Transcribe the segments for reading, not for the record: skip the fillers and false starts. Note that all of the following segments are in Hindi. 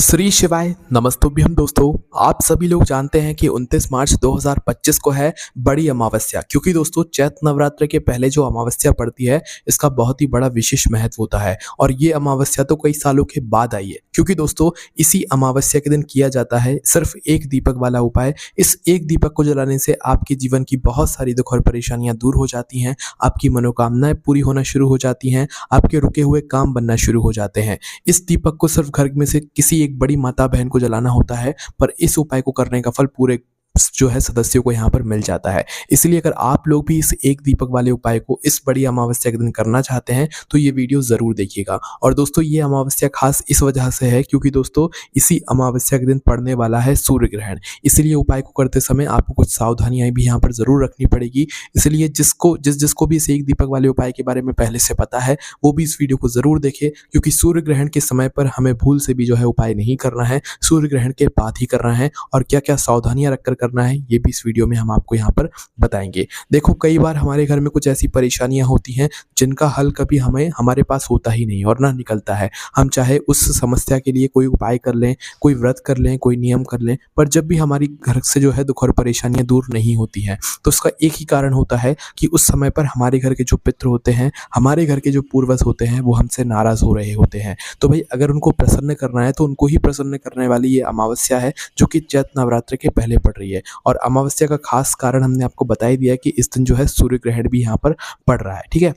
श्री शिवाय नमस्तुभ्यम दोस्तों। आप सभी लोग जानते हैं कि 29 मार्च 2025 को है बड़ी अमावस्या, क्योंकि दोस्तों चैत्र नवरात्र के पहले जो अमावस्या पड़ती है इसका बहुत ही बड़ा विशेष महत्व होता है। और ये अमावस्या तो कई सालों के बाद आई है, क्योंकि दोस्तों इसी अमावस्या के दिन किया जाता है सिर्फ एक दीपक वाला उपाय। इस एक दीपक को जलाने से आपके जीवन की बहुत सारी दुख और परेशानियां दूर हो जाती हैं, आपकी मनोकामनाएं पूरी होना शुरू हो जाती हैं, आपके रुके हुए काम बनना शुरू हो जाते हैं। इस दीपक को सिर्फ घर में से किसी एक बड़ी माता बहन को जलाना होता है, पर इस उपाय को करने का फल पूरे जो है सदस्यों को यहाँ पर मिल जाता है। इसलिए अगर आप लोग भी इस एक दीपक वाले उपाय को इस बड़ी अमावस्या के दिन करना चाहते हैं तो ये वीडियो ज़रूर देखिएगा। और दोस्तों ये अमावस्या खास इस वजह से है क्योंकि दोस्तों इसी अमावस्या के दिन पड़ने वाला है सूर्य ग्रहण। इसलिए उपाय को करते समय आपको कुछ सावधानियां भी यहाँ पर ज़रूर रखनी पड़ेगी। इसलिए जिसको भी इस एक दीपक वाले उपाय के बारे में पहले से पता है वो भी इस वीडियो को ज़रूर देखे, क्योंकि सूर्य ग्रहण के समय पर हमें भूल से भी जो है उपाय नहीं करना है, सूर्य ग्रहण के बाद ही करना है। और क्या क्या सावधानियां रखकर करना है ये भी इस वीडियो में हम आपको यहाँ पर बताएंगे। देखो कई बार हमारे घर में कुछ ऐसी परेशानियां होती हैं जिनका हल कभी हमारे पास होता ही नहीं और ना निकलता है। हम चाहे उस समस्या के लिए कोई उपाय कर लें, कोई व्रत कर लें, कोई नियम कर लें, पर जब भी हमारी घर से जो है दुख और परेशानियां दूर नहीं होती हैं तो उसका एक ही कारण होता है कि उस समय पर हमारे घर के जो पितृ होते हैं, हमारे घर के जो पूर्वज होते हैं वो हमसे नाराज हो रहे होते हैं। तो भाई अगर उनको प्रसन्न करना है तो उनको ही प्रसन्न करने वाली ये अमावस्या है जो कि चैत्र नवरात्र के पहले पड़ रही है। और अमावस्या का खास कारण हमने आपको बता ही दिया कि इस दिन जो है सूर्य ग्रहण भी यहाँ पर पड़ रहा है। ठीक है,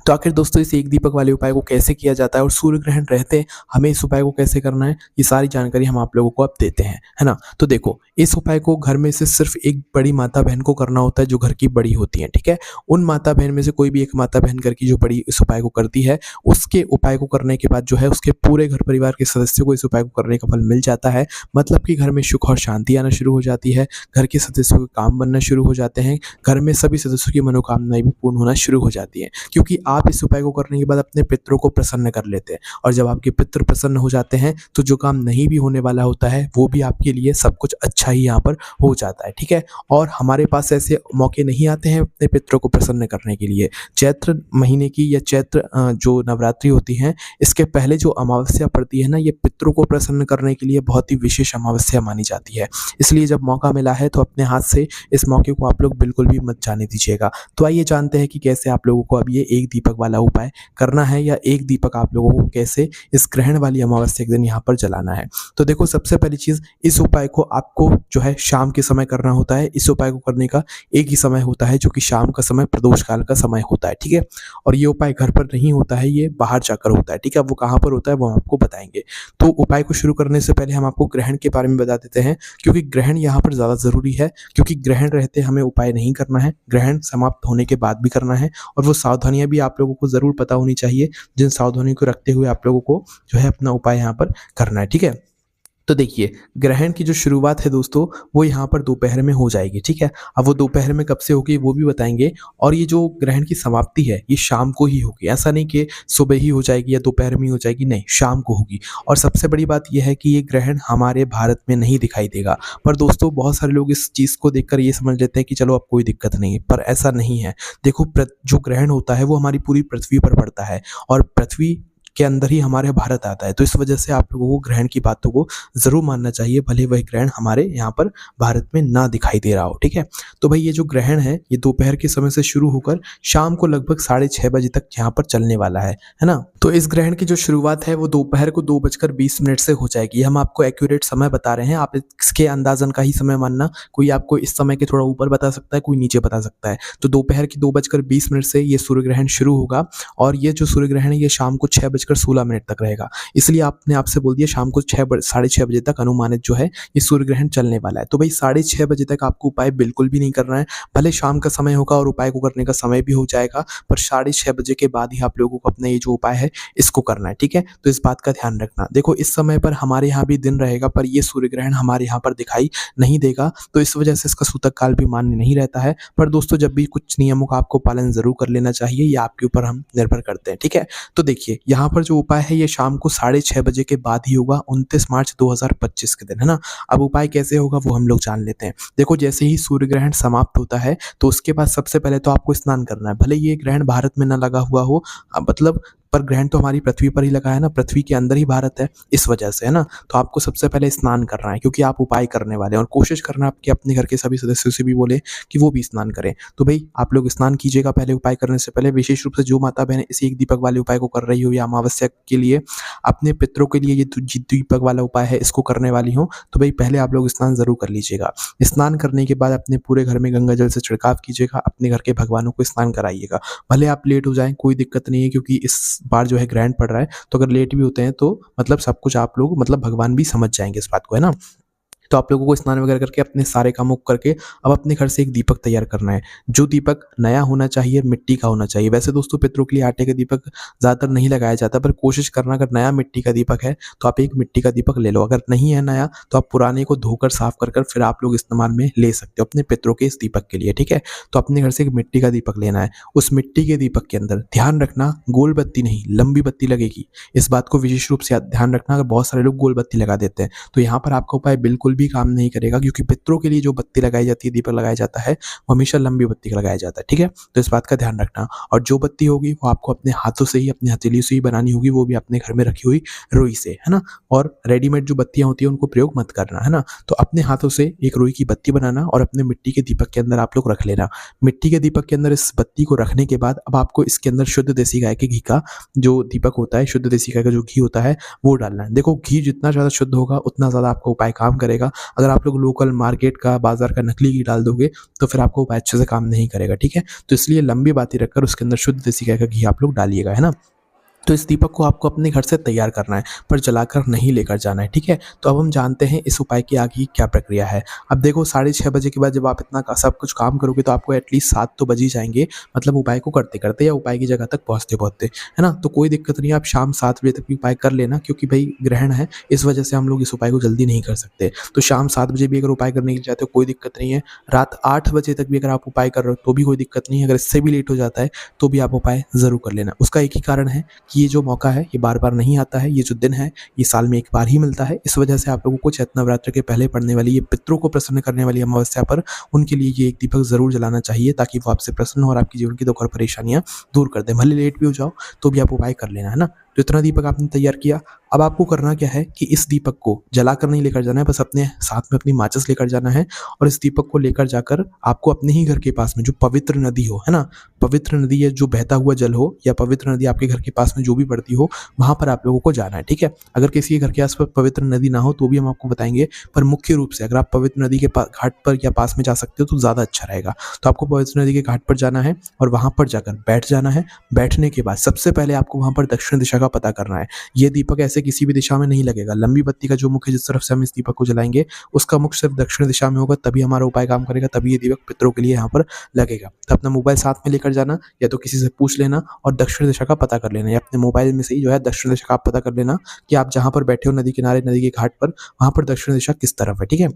तो आखिर दोस्तों इस एक दीपक वाले उपाय को कैसे किया जाता है और सूर्य ग्रहण रहते हमें इस उपाय को कैसे करना है, ये सारी जानकारी हम आप लोगों को अब देते हैं, है ना। तो देखो इस उपाय को घर में से सिर्फ एक बड़ी माता बहन को करना होता है जो घर की बड़ी होती हैं। ठीक है, उन माता बहन में से कोई भी एक माता बहन घर की जो बड़ी इस उपाय को करती है, उसके उपाय को करने के बाद जो है उसके पूरे घर परिवार के सदस्यों को इस उपाय को करने का फल मिल जाता है। मतलब कि घर में सुख और शांति आना शुरू हो जाती है, घर के सदस्यों के काम बनना शुरू हो जाते हैं, घर में सभी सदस्यों की मनोकामनाएं भी पूर्ण होना शुरू हो जाती हैं, क्योंकि आप इस उपाय को करने के बाद अपने पितरों को प्रसन्न कर लेते हैं। और जब आपके पितृ प्रसन्न हो जाते हैं तो जो काम नहीं भी होने वाला होता है वो भी आपके लिए सब कुछ अच्छा ही यहाँ पर हो जाता है। ठीक है, और हमारे पास ऐसे मौके नहीं आते हैं अपने पितरों को प्रसन्न करने के लिए। चैत्र महीने की या चैत्र जो नवरात्रि होती हैं इसके पहले जो अमावस्या पड़ती है ना, ये पितरों को प्रसन्न करने के लिए बहुत ही विशेष अमावस्या मानी जाती है। इसलिए जब मौका मिला है तो अपने हाथ से इस मौके को आप लोग बिल्कुल भी मत जाने दीजिएगा। तो आइए जानते हैं कि कैसे आप लोगों को अब ये एक दीपक वाला उपाय करना है, या एक दीपक आप लोगों को कैसे इस ग्रहण वाली अमावस्या के दिन यहाँ पर जलाना है। तो देखो सबसे पहली चीज, इस उपाय को आपको जो है शाम के समय करना होता है। इस उपाय को करने का एक ही समय होता है जो कि शाम का समय प्रदोष काल का समय होता है। ठीक है, और ये उपाय घर पर नहीं होता है, ये बाहर जाकर होता है। ठीक है, वो कहाँ पर होता है वो हम आपको बताएंगे। तो उपाय को शुरू करने से पहले हम आपको ग्रहण के बारे में बता देते हैं, क्योंकि ग्रहण यहाँ पर ज्यादा जरूरी है, क्योंकि ग्रहण रहते हमें उपाय नहीं करना है, ग्रहण समाप्त होने के बाद भी करना है। और वो सावधानियां भी आप लोगों को जरूर पता होनी चाहिए, जिन सावधानियों को रखते हुए आप लोगों को जो है अपना उपाय यहाँ पर करना है। ठीक है, तो देखिए ग्रहण की जो शुरुआत है दोस्तों वो यहाँ पर दोपहर में हो जाएगी। ठीक है, अब वो दोपहर में कब से होगी वो भी बताएंगे। और ये जो ग्रहण की समाप्ति है ये शाम को ही होगी, ऐसा नहीं कि सुबह ही हो जाएगी या दोपहर में ही हो जाएगी, नहीं, शाम को होगी। और सबसे बड़ी बात यह है कि ये ग्रहण हमारे भारत में नहीं दिखाई देगा। पर दोस्तों बहुत सारे लोग इस चीज़ को देखकर ये समझ लेते हैं कि चलो अब कोई दिक्कत नहीं है, पर ऐसा नहीं है। देखो जो ग्रहण होता है वो हमारी पूरी पृथ्वी पर पड़ता है, और पृथ्वी के अंदर ही हमारे भारत आता है। तो इस वजह से आप लोगों को ग्रहण की बातों को जरूर मानना चाहिए, भले वह ग्रहण हमारे यहाँ पर भारत में ना दिखाई दे रहा हो। ठीक है, तो भाई ये जो ग्रहण है ये दोपहर के समय से शुरू होकर शाम को लगभग 6:30 बजे तक यहाँ पर चलने वाला है ना। तो इस ग्रहण की जो शुरुआत है वो दोपहर को 2:20 से हो जाएगी। हम आपको एक्यूरेट समय बता रहे हैं, आप इसके अंदाजन का ही समय मानना। कोई आपको इस समय के थोड़ा ऊपर बता सकता है, कोई नीचे बता सकता है। तो दोपहर की 2:20 से ये सूर्य ग्रहण शुरू होगा, और ये जो सूर्य ग्रहण है ये शाम को 6:16 तक रहेगा। इसलिए आपने आपसे बोल दिया शाम को 6:30 बजे तक अनुमानित जो है ये सूर्य ग्रहण चलने वाला है। तो भाई 6:30 बजे तक आपको उपाय बिल्कुल भी नहीं करना है। भले शाम का समय होगा और उपाय को करने का समय भी हो जाएगा, पर 6:30 बजे के बाद ही आप लोगों को अपना ये जो उपाय है इसको करना है। ठीक है, तो इस बात का ध्यान रखना। देखो इस समय पर हमारे यहाँ भी दिन रहेगा, पर ये सूर्य ग्रहण हमारे यहाँ पर दिखाई नहीं देगा, तो इस वजह से इसका सूतक काल भी मान्य नहीं रहता है। पर दोस्तों जब भी कुछ नियमों का आपको पालन जरूर कर लेना चाहिए, ये आपके ऊपर हम निर्भर करते हैं। ठीक है, तो देखिए यहाँ पर जो उपाय है ये शाम को 6:30 बजे के बाद ही होगा, 29 मार्च 2025 के दिन, है ना। अब उपाय कैसे होगा वो हम लोग जान लेते हैं। देखो जैसे ही सूर्य ग्रहण समाप्त होता है तो उसके बाद सबसे पहले तो आपको स्नान करना है। भले ये ग्रहण भारत में ना लगा हुआ हो, मतलब पर ग्रहण तो हमारी पृथ्वी पर ही लगा है ना, पृथ्वी के अंदर ही भारत है, इस वजह से, है ना। तो आपको सबसे पहले स्नान करना है, क्योंकि आप उपाय करने वाले हैं और कोशिश करना आप कि अपने घर के सभी सदस्यों से भी बोले कि वो भी स्नान करें। तो भई आप लोग स्नान कीजिएगा पहले उपाय करने से पहले। विशेष रूप से जो माता-बहनें इसी एक दीपक वाले उपाय को कर रही हो या अमावस्या के लिए अपने पितरों के लिए ये दीपक वाला उपाय है इसको करने वाली हो, तो भई पहले आप लोग स्नान ज़रूर कर लीजिएगा। स्नान करने के बाद अपने पूरे घर में गंगा जल से छिड़काव कीजिएगा, अपने घर के भगवानों को स्नान कराइएगा। भले आप लेट हो जाएँ, कोई दिक्कत नहीं है, क्योंकि इस बार जो है ग्रहण पड़ रहा है, तो अगर लेट भी होते हैं तो मतलब सब कुछ आप लोग मतलब भगवान भी समझ जाएँगे इस बात को, है ना। तो आप लोगों को स्नान वगैरह करके अपने सारे कामों को करके अब अपने घर से एक दीपक तैयार करना है। जो दीपक नया होना चाहिए, मिट्टी का होना चाहिए। वैसे दोस्तों पितरों के लिए आटे का दीपक ज़्यादातर नहीं लगाया जाता, पर कोशिश करना अगर नया मिट्टी का दीपक है तो आप एक मिट्टी का दीपक ले लो। अगर नहीं है नया तो आप पुराने को धोकर साफ कर फिर आप लोग इस्तेमाल में ले सकते हो अपने पितरों के इस दीपक के लिए, ठीक है। तो अपने घर से एक मिट्टी का दीपक लेना है। उस मिट्टी के दीपक के अंदर ध्यान रखना गोल बत्ती नहीं, लंबी बत्ती लगेगी। इस बात को विशेष रूप से ध्यान रखना, अगर बहुत सारे लोग गोल बत्ती लगा देते हैं तो यहाँ पर आपका उपाय बिल्कुल भी काम नहीं करेगा, क्योंकि पितरों के लिए जो बत्ती लगाई जाती है, दीपक लगाया जाता है, वो हमेशा लंबी बत्ती का लगाया जाता है, ठीक है। तो इस बात का ध्यान रखना। और जो बत्ती होगी वो आपको अपने हाथों से ही, अपनी हथेली से ही बनानी होगी, वो भी अपने घर में रखी हुई रुई से, है ना। और रेडीमेड जो बत्तियां होती है उनको प्रयोग मत करना, है ना। तो अपने हाथों से एक रुई की बत्ती बनाना और अपने मिट्टी के दीपक के अंदर आप लोग रख लेना। मिट्टी के दीपक के अंदर इस बत्ती को रखने के बाद अब आपको इसके अंदर शुद्ध देसी गाय के घी का जो दीपक होता है, शुद्ध देसी गाय का जो घी होता है वो डालना है। देखो घी जितना ज़्यादा शुद्ध होगा उतना ज़्यादा आपका उपाय काम करेगा। अगर आप लोग लोकल मार्केट का, बाजार का नकली घी डाल दोगे तो फिर आपको उपाय अच्छे से काम नहीं करेगा, ठीक है। तो इसलिए लंबी बाती रखकर उसके अंदर शुद्ध देसी गाय का घी आप लोग डालिएगा, है ना। तो इस दीपक को आपको अपने घर से तैयार करना है, पर जलाकर नहीं लेकर जाना है, ठीक है। तो अब हम जानते हैं इस उपाय की आगे की क्या प्रक्रिया है। अब देखो 6:30 बजे के बाद जब आप इतना सब कुछ काम करोगे तो आपको एटलीस्ट 7 तो बज ही जाएंगे, मतलब उपाय को करते करते या उपाय की जगह तक पहुंचते पहुंचते, है ना। तो कोई दिक्कत नहीं है, आप शाम 7 बजे तक भी उपाय कर लेना, क्योंकि भाई ग्रहण है, इस वजह से हम लोग इस उपाय को जल्दी नहीं कर सकते। तो शाम 7 बजे भी अगर उपाय करने के लिए जाते हो कोई दिक्कत नहीं है। रात 8 बजे तक भी अगर आप उपाय कर रहे हो तो भी कोई दिक्कत नहीं है। अगर इससे भी लेट हो जाता है तो भी आप उपाय ज़रूर कर लेना। उसका एक ही कारण है कि ये जो मौका है ये बार-बार नहीं आता है, ये जो दिन है ये साल में एक बार ही मिलता है। इस वजह से आप लोगों को चैत्र नवरात्र के पहले पड़ने वाली ये पितरों को प्रसन्न करने वाली अमावस्या पर उनके लिए ये एक दीपक ज़रूर जलाना चाहिए, ताकि वो आपसे प्रसन्न हो और आपकी जीवन की दुख और परेशानियाँ दूर कर दें। भले लेट भी हो जाओ तो भी आप उपाय कर लेना, है ना। तो इतना दीपक आपने तैयार किया। अब आपको करना क्या है कि इस दीपक को जलाकर नहीं लेकर जाना है, बस अपने साथ में अपनी माचिस लेकर जाना है और इस दीपक को लेकर जाकर आपको अपने ही घर के पास में जो पवित्र नदी हो, है ना, पवित्र नदी या जो बहता हुआ जल हो या पवित्र नदी आपके घर के पास में जो भी पड़ती हो, वहाँ पर आप लोगों को जाना है, ठीक है। अगर किसी के घर के आस-पास पवित्र नदी ना हो तो भी हम आपको बताएँगे, पर मुख्य रूप से अगर आप पवित्र नदी के घाट पर या पास में जा सकते हो तो ज़्यादा अच्छा रहेगा। तो आपको पवित्र नदी के घाट पर जाना है और वहाँ पर जाकर बैठ जाना है। बैठने के बाद सबसे पहले आपको वहाँ पर दक्षिण दिशा का पता करना है। ये दीपक ऐसे किसी भी दिशा में नहीं लगेगा। लंबी बत्ती का जो मुख है जिस तरफ से हम इस दीपक को जलाएँगे उसका मुख सिर्फ दक्षिण दिशा में होगा, तभी हमारा उपाय काम करेगा, तभी ये दीपक पितरों के लिए यहाँ पर लगेगा। तो अपना मोबाइल साथ में लेकर जाना, या तो किसी से पूछ लेना और दक्षिण दिशा का पता कर लेना, या अपने मोबाइल में से ही जो है दक्षिण दिशा का आप पता कर लेना कि आप जहाँ पर बैठे हो नदी किनारे, नदी के घाट पर, वहाँ पर दक्षिण दिशा किस तरफ है, ठीक है।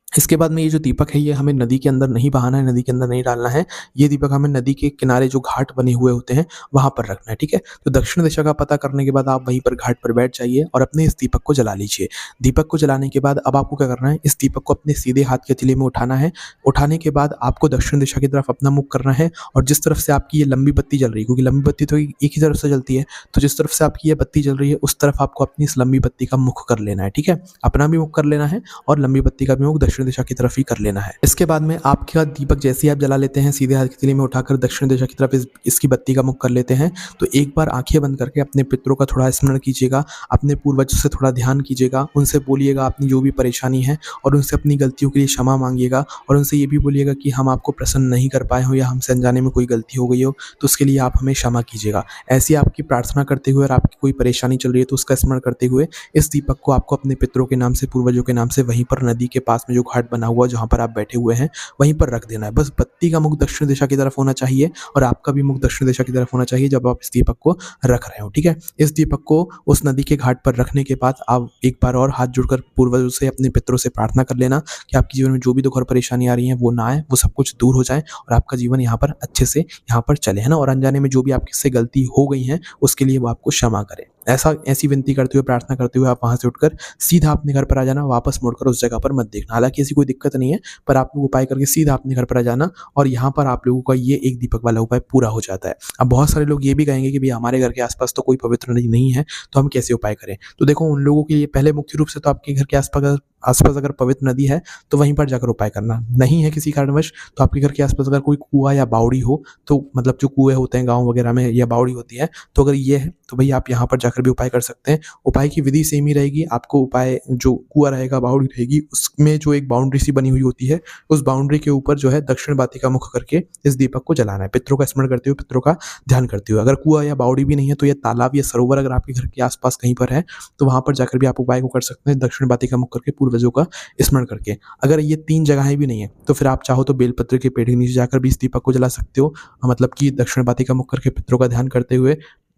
इसके बाद में ये जो दीपक है ये हमें नदी के अंदर नहीं बहाना है, नदी के अंदर नहीं डालना है। ये दीपक हमें नदी के किनारे जो घाट बने हुए होते हैं वहाँ पर रखना है, ठीक है। तो दक्षिण दिशा का पता करने के बाद आप वहीं पर घाट पर बैठ जाइए और अपने इस दीपक को जला लीजिए। दीपक को जलाने के बाद अब आपको क्या करना है, इस दीपक को अपने सीधे हाथ के हथेली में उठाना है। उठाने के बाद आपको दक्षिण दिशा की तरफ अपना मुख करना है और जिस तरफ से आपकी ये लंबी बत्ती जल रही है, क्योंकि लंबी बत्ती तो एक ही तरफ से जलती है, तो जिस तरफ से आपकी ये बत्ती जल रही है उस तरफ आपको अपनी इस लंबी बत्ती का मुख कर लेना है, ठीक है। अपना भी मुख कर लेना है और लंबी बत्ती का भी मुख दक्षिण दिशा की तरफ ही कर लेना है। इसके बाद में आपका दीपक जैसे ही आप जला लेते हैं सीधे हाथ की हथेली में उठाकर दक्षिण दिशा की तरफ इसकी बत्ती का मुख कर लेते हैं, तो एक बार आंखें बंद करके अपने पितरों का थोड़ा स्मरण कीजिएगा, अपने पूर्वजों से थोड़ा ध्यान कीजिएगा, उनसे बोलिएगा अपनी जो भी परेशानी है और उनसे अपनी गलतियों के लिए क्षमा मांगिएगा और उनसे ये भी बोलिएगा कि हम आपको प्रसन्न नहीं कर पाए हो या हमसे अनजाने में कोई गलती हो गई हो तो उसके लिए आप हमें क्षमा कीजिएगा। ऐसी आपकी प्रार्थना करते हुए और आपकी कोई परेशानी चल रही है तो उसका स्मरण करते हुए इस दीपक को आपको अपने पितरों के नाम से, पूर्वजों के नाम से वहीं पर नदी के पास में जो घाट बना हुआ जहाँ पर आप बैठे हुए हैं वहीं पर रख देना है। बस बत्ती का मुख दक्षिण दिशा की तरफ होना चाहिए और आपका भी मुख दक्षिण दिशा की तरफ होना चाहिए जब आप इस दीपक को रख रहे हो, ठीक है। इस दीपक को उस नदी के घाट पर रखने के बाद आप एक बार और हाथ जोड़कर पूर्वजों से, अपने पितरों से प्रार्थना कर लेना कि आपके जीवन में जो भी दुख और परेशानी आ रही है वो ना आए, वो सब कुछ दूर हो जाए और आपका जीवन यहाँ पर अच्छे से यहाँ पर चले, है ना। और अनजाने में जो भी आपसे गलती हो गई है उसके लिए वो आपको क्षमा करें। ऐसी विनती करते हुए, प्रार्थना करते हुए आप वहाँ से उठकर सीधा अपने घर पर आ जाना, वापस मुड़कर उस जगह पर मत देखना। हालाँकि ऐसी कोई दिक्कत नहीं है, पर आप लोग उपाय करके सीधा अपने घर पर आ जाना और यहाँ पर आप लोगों का ये एक दीपक वाला उपाय पूरा हो जाता है। अब बहुत सारे लोग ये भी कहेंगे कि भई हमारे घर के आस-पास तो कोई पवित्र नदी नहीं है, तो हम कैसे उपाय करें? तो देखो उन लोगों के लिए पहले मुख्य रूप से तो आपके घर के आस-पास अगर पवित्र नदी है, तो वहीं पर जाकर उपाय करना। नहीं है किसी कारणवश, तो आपके घर के आस-पास अगर कोई कुआँ या बावड़ी हो, तो मतलब जो कुएँ होते हैं गाँव वगैरह में या बावड़ी होती है, तो अगर ये है, तो भई आप यहाँ पर जाकर भी उपाय कर सकते हैं। उपाय की विधि सेम ही रहेगी, आपको उपाय जो कुआँ रहेगा, बावड़ी रहेगी, उसमें जो एक बाउंड्री सी बनी हुई होती है, उस बाउंड्री के ऊपर जो है दक्षिण बाती का मुख करके इस दीपक को जलाना है। पितरों का स्मरण करते हुए, पितरों का ध्यान करते हुए। अगर कुआँ या बावड़ी भी नहीं है, तो या तालाब या सरोवर अगर आपके घर के आस-पास कहीं पर है, तो वहाँ पर जाकर भी आप उपाय को कर सकते हैं, दक्षिण बाती का मुख करके पूर्वजों का स्मरण करके। अगर ये 3 जगहें भी नहीं है, तो फिर आप चाहो तो बेलपत्र के पेड़ के नीचे जाकर भी इस दीपक को जला सकते हो। मतलब कि दक्षिण बाती का मुख करके पितरों का ध्यान करते हुए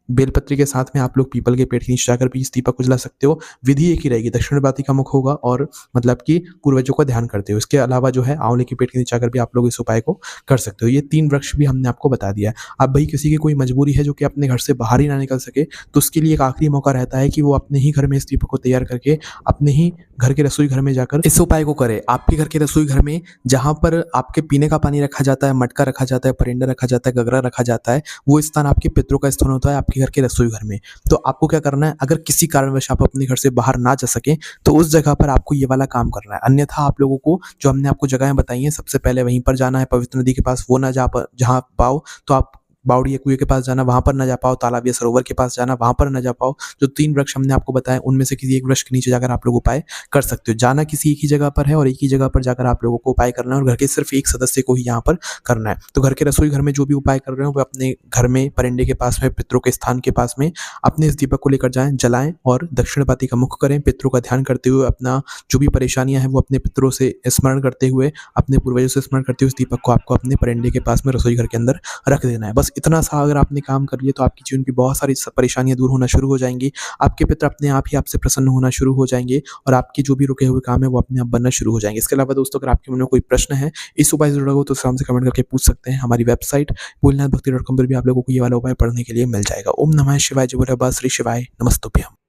बेलपत्री के साथ में आप लोग पीपल के पेड़ के नीचे जाकर भी इस दीपक को जला सकते हो। विधि एक ही रहेगी, दक्षिण बाती का मुख होगा और मतलब कि पूर्वजों का ध्यान करते हुए। इसके अलावा जो है आँवले के पेड़ के नीचे जाकर भी आप लोग इस उपाय को कर सकते हो। ये 3 वृक्ष भी हमने आपको बता दिया है। अब भई किसी की कोई मजबूरी है जो कि अपने घर से बाहर ही ना निकल सके, तो उसके लिए एक आखिरी मौका रहता है कि वो अपने ही घर में इस दीपक को तैयार करके अपने ही घर के रसोई घर में जाकर इस उपाय को करे। आपके घर के रसोई घर में जहाँ पर आपके पीने का पानी रखा जाता है, मटका रखा जाता है, परिंदा रखा जाता है, गगरा रखा जाता है, वो स्थान आपके पितरों का स्थान होता है आपके घर के रसोई घर में। तो आपको क्या करना है, अगर किसी कारणवश आप अपने घर से बाहर ना जा सकें, तो उस जगह पर आपको ये वाला काम करना है। अन्यथा आप लोगों को जो हमने आपको जगहें बताई हैं, सबसे पहले वहीं पर जाना है पवित्र नदी के पास, वो ना जहाँ पाओ तो आप बावड़ी या कुएँ के पास जाना, वहाँ पर ना जा पाओ, तालाब या सरोवर के पास जाना, वहाँ पर ना जा पाओ। जो 3 वृक्ष हमने आपको बताए, उनमें से किसी एक वृक्ष के नीचे जाकर आप लोग उपाय कर सकते हो। जाना किसी एक ही जगह पर है और एक ही जगह पर जाकर आप लोगों को उपाय करना है और घर के सिर्फ़ एक सदस्य को ही यहाँ पर करना है। तो घर के रसोई घर में जो भी उपाय कर रहे हो, वो अपने घर में परिंदे के पास में, पितरों के स्थान के पास में अपने इस दीपक को लेकर जाएँ, जलाएँ और दक्षिण बाती का मुख करें। पितरों का ध्यान करते हुए अपना जो भी परेशानियाँ हैं, वो अपने पितरों से स्मरण करते हुए, अपने पूर्वजों से स्मरण करते हुए उस दीपक को आपको अपने परिंदे के पास में रसोई घर के अंदर रख देना है। बस इतना सा अगर आपने काम कर लिया, तो आपकी जीवन की बहुत सारी परेशानियाँ दूर होना शुरू हो जाएँगी। आपके पितर अपने आप ही आपसे प्रसन्न होना शुरू हो जाएँगे और आपके जो भी रुके हुए काम है, वो अपने आप बनना शुरू हो जाएँगे। इसके अलावा दोस्तों, अगर आपके मन में कोई प्रश्न है इस उपाय से जुड़ा हो, तो उसे हमसे कमेंट करके पूछ सकते हैं। हमारी वेबसाइट भोलेनाथभक्ति.com पर भी आप लोगों को ये वाला उपाय पढ़ने के लिए मिल जाएगा। ओम नमः शिवाय, जय भोले बाबा, श्री शिवाय नमस्तुभ्यम।